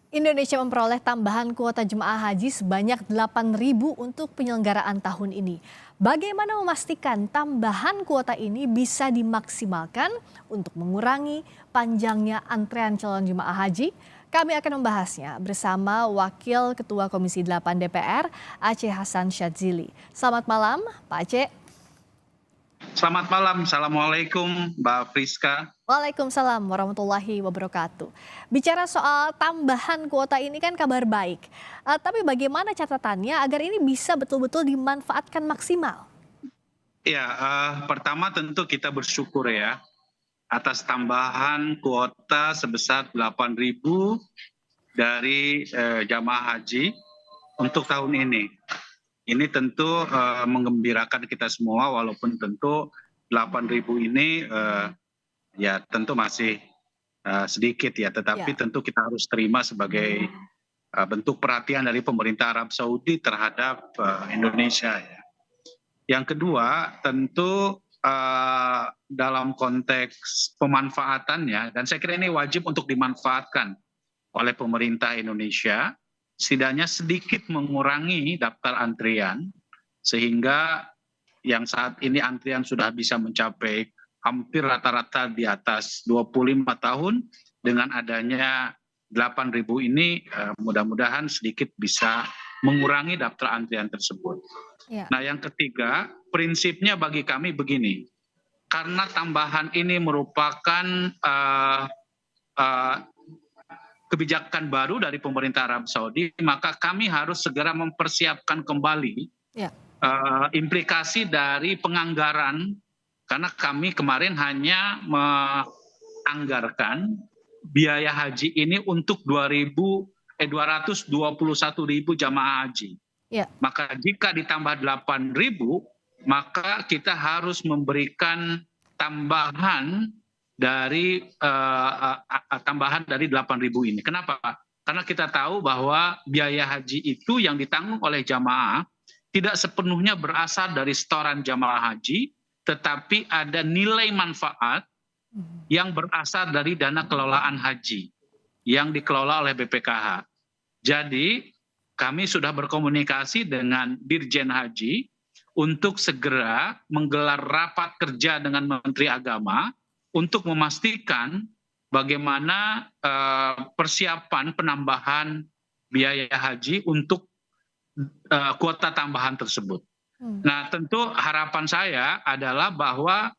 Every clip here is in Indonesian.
Indonesia memperoleh tambahan kuota jemaah haji sebanyak 8.000 untuk penyelenggaraan tahun ini. Bagaimana memastikan tambahan kuota ini bisa dimaksimalkan untuk mengurangi panjangnya antrean calon jemaah haji? Kami akan membahasnya bersama Wakil Ketua Komisi 8 DPR, Aceh Hasan Syadzili. Selamat malam, Pak Aceh. Selamat malam, Assalamualaikum Mbak Friska. Waalaikumsalam warahmatullahi wabarakatuh. Bicara soal tambahan kuota ini kan kabar baik. Tapi bagaimana catatannya agar ini bisa betul-betul dimanfaatkan maksimal? Ya, pertama tentu kita bersyukur ya atas tambahan kuota sebesar 8.000 dari jamaah haji untuk tahun ini. Ini tentu menggembirakan kita semua, walaupun tentu 8.000 ini ya tentu masih sedikit ya, tetapi Ya, tentu kita harus terima sebagai bentuk perhatian dari pemerintah Arab Saudi terhadap Indonesia ya. Yang kedua tentu dalam konteks pemanfaatannya, dan saya kira ini wajib untuk dimanfaatkan oleh pemerintah Indonesia, setidaknya sedikit mengurangi daftar antrian, sehingga yang saat ini antrian sudah bisa mencapai hampir rata-rata di atas 25 tahun, dengan adanya 8.000 ini mudah-mudahan sedikit bisa mengurangi daftar antrian tersebut. ya, Nah, yang ketiga, prinsipnya bagi kami begini, karena tambahan ini merupakan kebijakan baru dari pemerintah Arab Saudi, maka kami harus segera mempersiapkan kembali ya, implikasi dari penganggaran, karena kami kemarin hanya menganggarkan biaya haji ini untuk 221.000 jamaah haji. ya. Maka jika ditambah 8.000, maka kita harus memberikan tambahan dari 8.000 ini. Kenapa? Karena kita tahu bahwa biaya haji itu yang ditanggung oleh jamaah tidak sepenuhnya berasal dari setoran jamaah haji, tetapi ada nilai manfaat yang berasal dari dana kelolaan haji yang dikelola oleh BPKH. Jadi kami sudah berkomunikasi dengan Dirjen Haji untuk segera menggelar rapat kerja dengan Menteri Agama untuk memastikan bagaimana persiapan penambahan biaya haji untuk kuota tambahan tersebut. Nah, tentu harapan saya adalah bahwa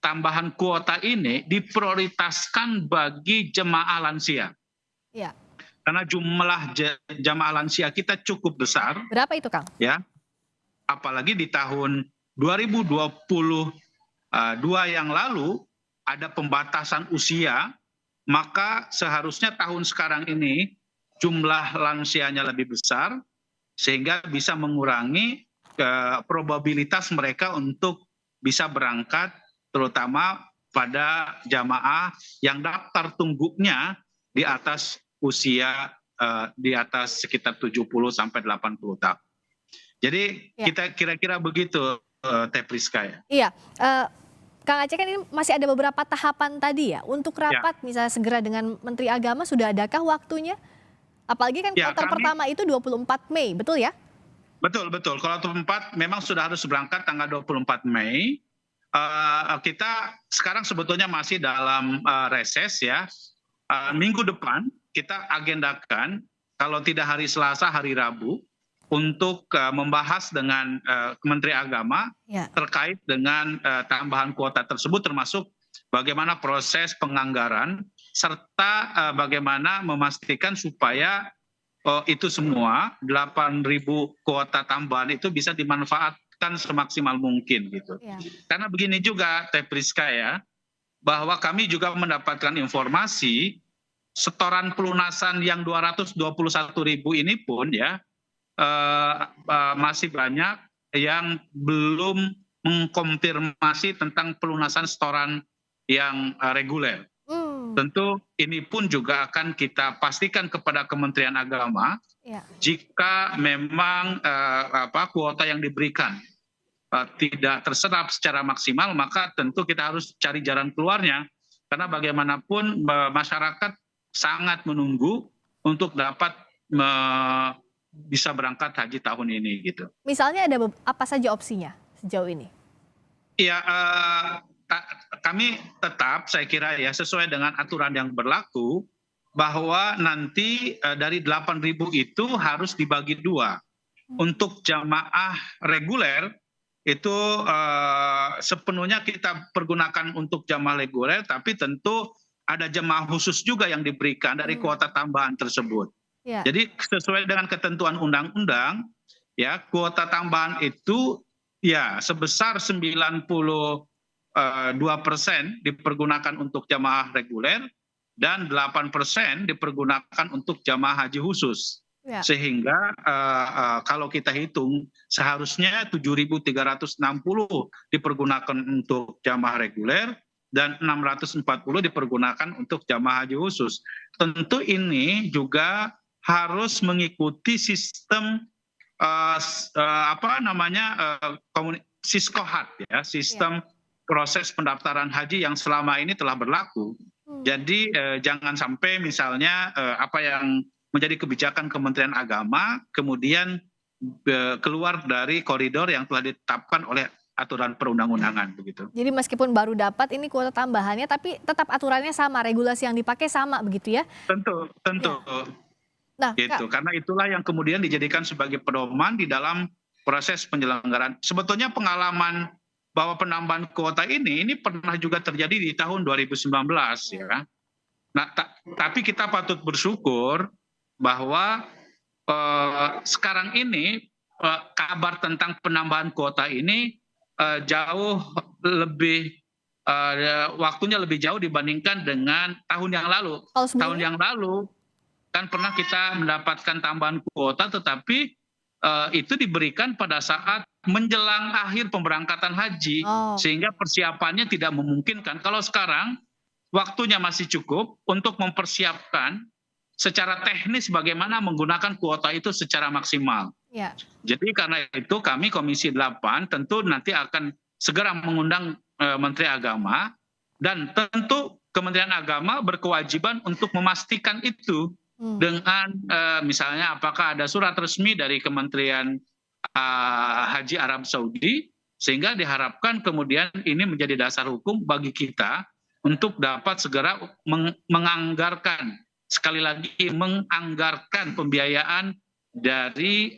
tambahan kuota ini diprioritaskan bagi jemaah lansia. Ya. Karena jumlah jamaah lansia kita cukup besar, Berapa itu, Kang? ya. Apalagi di tahun 2022 yang lalu ada pembatasan usia, maka seharusnya tahun sekarang ini jumlah lansianya lebih besar, sehingga bisa mengurangi probabilitas mereka untuk bisa berangkat, terutama pada jamaah yang daftar tunggunya di atas usia di atas sekitar 70 sampai 80 tahun. Jadi Ya. kita kira-kira begitu, Teh Priska ya. Iya, Kang Aceh kan ini masih ada beberapa tahapan tadi ya. Untuk Ya, rapat misalnya segera dengan Menteri Agama sudah adakah waktunya? Apalagi kan ya kloter pertama itu 24 Mei, betul ya? betul betul. Kalau tempat memang sudah harus berangkat tanggal 24 Mei. Kita sekarang sebetulnya masih dalam reses ya. Minggu depan kita agendakan, kalau tidak hari Selasa, hari Rabu, untuk membahas dengan Menteri Agama Ya. terkait dengan tambahan kuota tersebut, termasuk bagaimana proses penganggaran, serta bagaimana memastikan supaya itu semua 8.000 kuota tambahan itu bisa dimanfaatkan semaksimal mungkin gitu. Ya. Karena begini juga Teh Priska ya, bahwa kami juga mendapatkan informasi setoran pelunasan yang 221.000 ini pun ya masih banyak yang belum mengkonfirmasi tentang pelunasan setoran yang reguler. Hmm. Tentu ini pun juga akan kita pastikan kepada Kementerian Agama, Ya. jika memang kuota yang diberikan tidak terserap secara maksimal, maka tentu kita harus cari jalan keluarnya. Karena bagaimanapun masyarakat sangat menunggu untuk dapat bisa berangkat haji tahun ini gitu. Misalnya ada apa saja opsinya sejauh ini? Ya, kami tetap saya kira ya sesuai dengan aturan yang berlaku bahwa nanti dari 8.000 itu harus dibagi dua. Untuk jamaah reguler itu sepenuhnya kita pergunakan untuk jamaah reguler, tapi tentu ada jemaah khusus juga yang diberikan dari kuota tambahan tersebut. Ya. Jadi sesuai dengan ketentuan undang-undang, ya kuota tambahan itu ya sebesar 92% dipergunakan untuk jamaah reguler dan 8% dipergunakan untuk jamaah haji khusus. Ya. Sehingga kalau kita hitung seharusnya 7.360 dipergunakan untuk jamaah reguler dan 640 dipergunakan untuk jamaah haji khusus. Tentu ini juga harus mengikuti sistem siskohat ya, sistem proses pendaftaran haji yang selama ini telah berlaku. Jadi jangan sampai misalnya apa yang menjadi kebijakan Kementerian Agama kemudian keluar dari koridor yang telah ditetapkan oleh aturan perundang-undangan begitu. Jadi meskipun baru dapat ini kuota tambahannya, tapi tetap aturannya sama, regulasi yang dipakai sama begitu ya? Tentu. Ya. Nah, gitu. Karena itulah yang kemudian dijadikan sebagai pedoman di dalam proses penyelenggaraan. Sebetulnya pengalaman bahwa penambahan kuota ini pernah juga terjadi di tahun 2019 ya. Nah, tapi kita patut bersyukur bahwa sekarang ini kabar tentang penambahan kuota ini jauh lebih waktunya lebih jauh dibandingkan dengan tahun yang lalu. Tahun yang lalu kan pernah kita mendapatkan tambahan kuota, tetapi itu diberikan pada saat menjelang akhir pemberangkatan haji, sehingga persiapannya tidak memungkinkan. Kalau sekarang waktunya masih cukup untuk mempersiapkan secara teknis bagaimana menggunakan kuota itu secara maksimal. Ya. Jadi karena itu kami Komisi 8 tentu nanti akan segera mengundang Menteri Agama, dan tentu Kementerian Agama berkewajiban untuk memastikan itu dengan misalnya apakah ada surat resmi dari Kementerian Haji Arab Saudi, sehingga diharapkan kemudian ini menjadi dasar hukum bagi kita untuk dapat segera menganggarkan, sekali lagi menganggarkan pembiayaan dari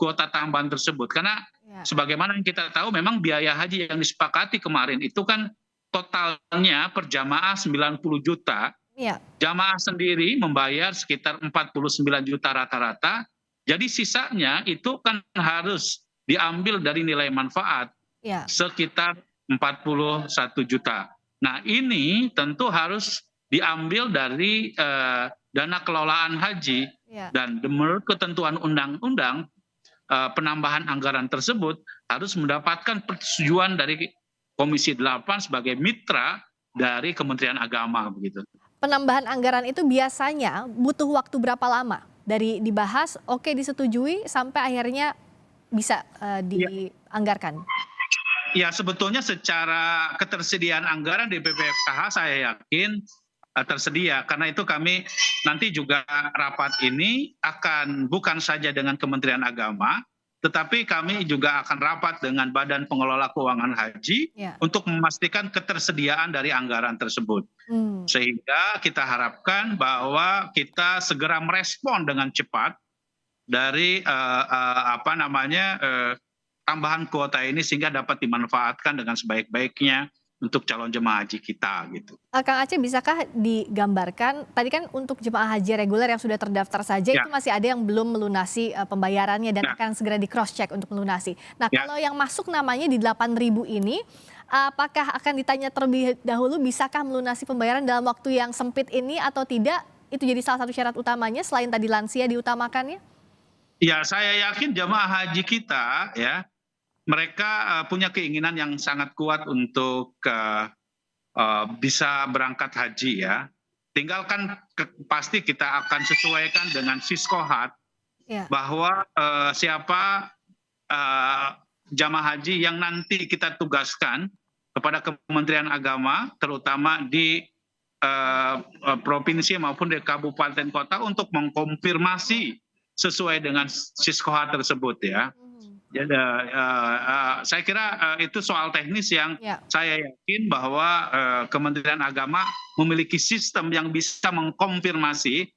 kuota tambahan tersebut. Karena sebagaimana yang kita tahu memang biaya haji yang disepakati kemarin itu kan totalnya per jamaah 90 juta. Ya. Jamaah sendiri membayar sekitar 49 juta rata-rata, jadi sisanya itu kan harus diambil dari nilai manfaat sekitar 41 juta. Nah ini tentu harus diambil dari dana kelolaan haji, dan menurut ketentuan undang-undang penambahan anggaran tersebut harus mendapatkan persetujuan dari Komisi 8 sebagai mitra dari Kementerian Agama begitu. Penambahan anggaran itu biasanya butuh waktu berapa lama? Dari dibahas, oke disetujui, sampai akhirnya bisa dianggarkan? Ya sebetulnya secara ketersediaan anggaran di BPKH saya yakin tersedia. Karena itu kami nanti juga rapat ini akan bukan saja dengan Kementerian Agama, tetapi kami juga akan rapat dengan Badan Pengelola Keuangan Haji untuk memastikan ketersediaan dari anggaran tersebut. Sehingga kita harapkan bahwa kita segera merespon dengan cepat dari tambahan kuota ini sehingga dapat dimanfaatkan dengan sebaik-baiknya untuk calon jemaah haji kita gitu. Kang Aceh, bisakah digambarkan, tadi kan untuk jemaah haji reguler yang sudah terdaftar saja itu masih ada yang belum melunasi pembayarannya dan akan segera di cross check untuk melunasi. Nah kalau yang masuk namanya di 8.000 ini, apakah akan ditanya terlebih dahulu bisakah melunasi pembayaran dalam waktu yang sempit ini atau tidak? Itu jadi salah satu syarat utamanya selain tadi lansia diutamakannya? Ya saya yakin jemaah haji kita ya, mereka punya keinginan yang sangat kuat untuk bisa berangkat haji ya. Tinggal kan pasti kita akan sesuaikan dengan siskohat bahwa siapa jamaah haji yang nanti kita tugaskan kepada Kementerian Agama, terutama di provinsi maupun di kabupaten kota untuk mengkonfirmasi sesuai dengan siskoha tersebut ya. Jadi saya kira itu soal teknis yang Ya. saya yakin bahwa Kementerian Agama memiliki sistem yang bisa mengkonfirmasi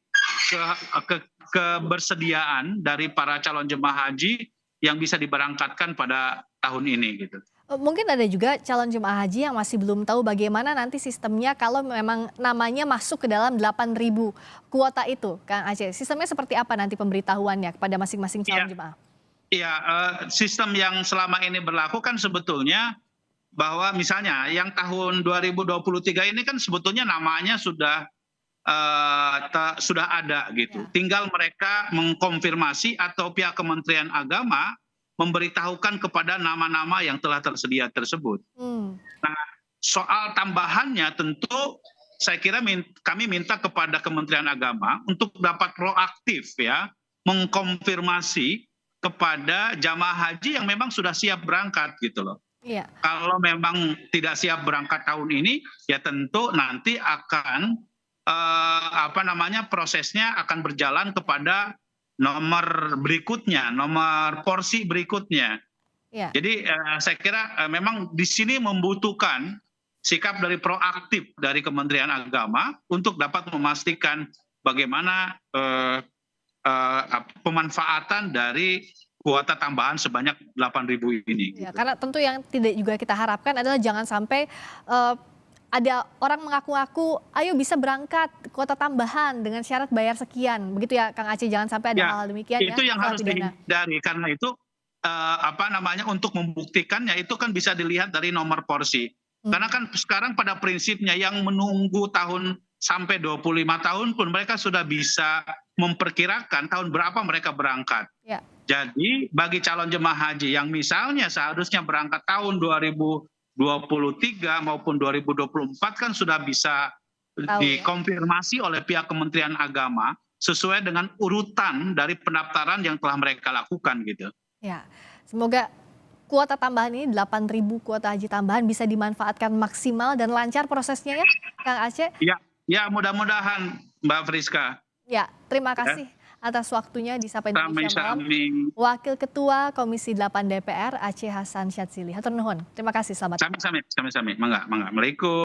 kebersediaan dari para calon jemaah haji yang bisa diberangkatkan pada tahun ini gitu. Mungkin ada juga calon jemaah haji yang masih belum tahu bagaimana nanti sistemnya kalau memang namanya masuk ke dalam 8.000 kuota itu, Kang Aceh. Sistemnya seperti apa nanti pemberitahuannya kepada masing-masing calon jemaah? Iya, sistem yang selama ini berlaku kan sebetulnya bahwa misalnya yang tahun 2023 ini kan sebetulnya namanya sudah ada gitu. Ya. Tinggal mereka mengkonfirmasi atau pihak Kementerian Agama memberitahukan kepada nama-nama yang telah tersedia tersebut. Nah, soal tambahannya tentu saya kira kami minta kepada Kementerian Agama untuk dapat proaktif ya mengkonfirmasi kepada jamaah haji yang memang sudah siap berangkat gitu loh. Iya. Kalau memang tidak siap berangkat tahun ini, ya tentu nanti akan prosesnya akan berjalan kepada nomor berikutnya, nomor porsi berikutnya. Iya. Jadi saya kira memang di sini membutuhkan sikap dari proaktif dari Kementerian Agama untuk dapat memastikan bagaimana pemanfaatan dari kuota tambahan sebanyak 8.000 ini. Ya, Gitu. karena tentu yang tidak juga kita harapkan adalah jangan sampai ada orang mengaku-ngaku, ayo bisa berangkat kuota tambahan dengan syarat bayar sekian, begitu ya, Kang Aceh. Jangan sampai ada hal demikian ya. Itu yang masalah harus pidana. dihindari karena itu untuk membuktikannya itu kan bisa dilihat dari nomor porsi. Karena kan sekarang pada prinsipnya yang menunggu tahun sampai 25 tahun pun mereka sudah bisa memperkirakan tahun berapa mereka berangkat. Ya. Jadi bagi calon jemaah haji yang misalnya seharusnya berangkat tahun 2023 maupun 2024 kan sudah bisa dikonfirmasi oleh pihak Kementerian Agama sesuai dengan urutan dari pendaftaran yang telah mereka lakukan gitu. Ya, semoga kuota tambahan ini 8.000 kuota haji tambahan bisa dimanfaatkan maksimal dan lancar prosesnya ya, Kang Aceh. Ya mudah-mudahan Mbak Friska. Ya, terima kasih atas waktunya di Sapa Indonesia Malam. Wakil Ketua Komisi 8 DPR Aceh Hasan Syadzili. Hatur nuhun. Terima kasih, selamat. Sami-sami. Mangga. Assalamualaikum.